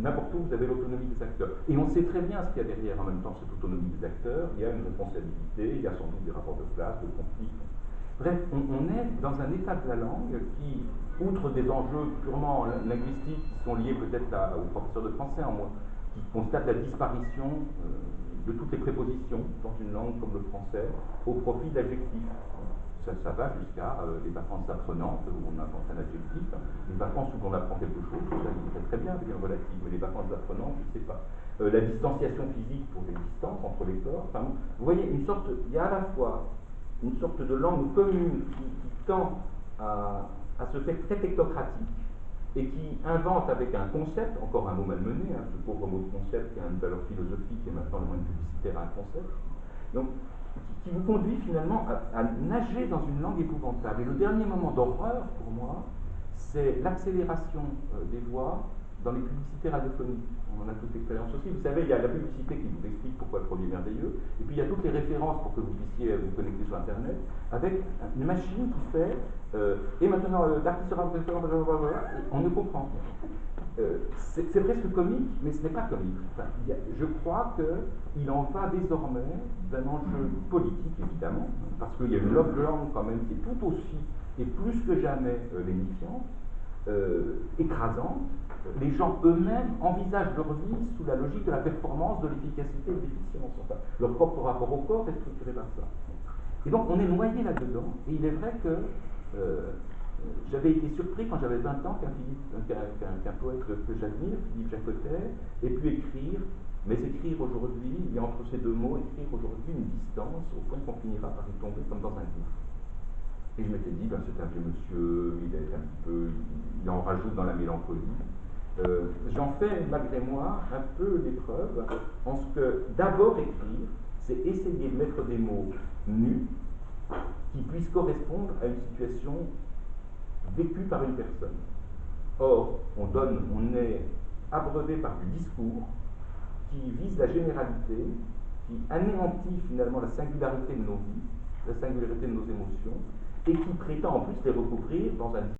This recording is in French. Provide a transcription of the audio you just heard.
n'importe où vous avez l'autonomie des acteurs. Et on sait très bien ce qu'il y a derrière en même temps cette autonomie des acteurs. Il y a une responsabilité, il y a sans doute des rapports de classe, de conflits. Bref, on est dans un état de la langue qui, outre des enjeux purement linguistiques qui sont liés peut-être aux professeurs de français en moi, qui constatent la disparition de toutes les prépositions dans une langue comme le français au profit de l'adjectif. Ça va jusqu'à les vacances apprenantes où on invente un adjectif, les vacances où on apprend quelque chose, ça irait très bien avec un relatif, mais les vacances apprenantes, je ne sais pas. La distanciation physique pour les distances entre les corps, enfin, vous voyez, il y a à la fois une sorte de langue commune qui tend à se faire très technocratique et qui invente avec un concept, encore un mot malmené, ce pauvre mot de concept qui a une valeur philosophique et maintenant le moins publicitaire à un concept, donc qui vous conduit finalement à nager dans une langue épouvantable. Et le dernier moment d'horreur pour moi, c'est l'accélération des voix dans les publicités radiophoniques. On en a toute l'expérience aussi. Vous savez, il y a la publicité qui vous explique pourquoi le produit est merveilleux, et puis il y a toutes les références pour que vous puissiez vous connecter sur Internet, avec une machine qui fait et maintenant l'artiste sera on ne comprend rien. C'est presque comique, mais ce n'est pas comique. Enfin, je crois qu'il en va désormais d'un enjeu politique, évidemment, parce qu'il y a une love langue quand même qui est tout aussi, et plus que jamais lénifiante, écrasante. Les gens eux-mêmes envisagent leur vie sous la logique de la performance, de l'efficacité et de l'efficience. Enfin, leur propre rapport au corps est structuré par ça. Et donc on est noyé là-dedans, et il est vrai que j'avais été surpris quand j'avais 20 ans qu'un poète que j'admire, Philippe Jacotet, ait pu écrire, mais écrire aujourd'hui, il y a entre ces deux mots, écrire aujourd'hui une distance au point qu'on finira par y tomber comme dans un gouffre. Et je m'étais dit, c'est un vieux monsieur, il en rajoute dans la mélancolie. J'en fais malgré moi un peu l'épreuve en ce que d'abord écrire, c'est essayer de mettre des mots nus qui puissent correspondre à une situation vécue par une personne. Or, on est abreuvé par du discours qui vise la généralité, qui anéantit finalement la singularité de nos vies, la singularité de nos émotions, et qui prétend en plus les recouvrir dans un